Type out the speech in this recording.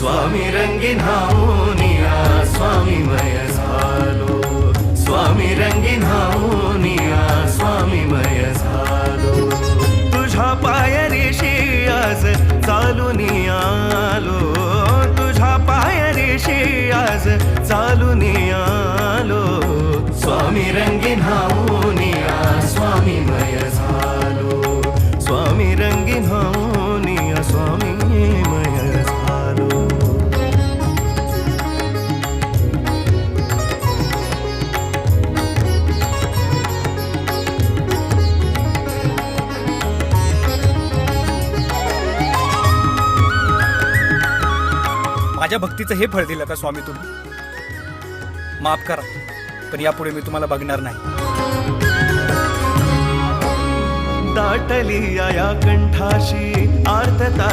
स्वामी रंगीन हाऊनिया स्वामीमय झालो, स्वामी रंगीन हाऊनिया स्वामीमय झालो. तुझ्या पायरीशी आज चालून आलो, तुझ्या पायरीशी आज चालून आलो. स्वामी रंगीन हाऊनिया स्वामीमय झालो, स्वामी रंगीन हाऊनिया स्वामीमय झालो. माझ्या भक्तीचं हे फळ दिलं का स्वामी तुम्ही? माफ करा, पण यापुढे मी तुम्हाला बघणार नाही. दाटली या कंठाशी आर्तता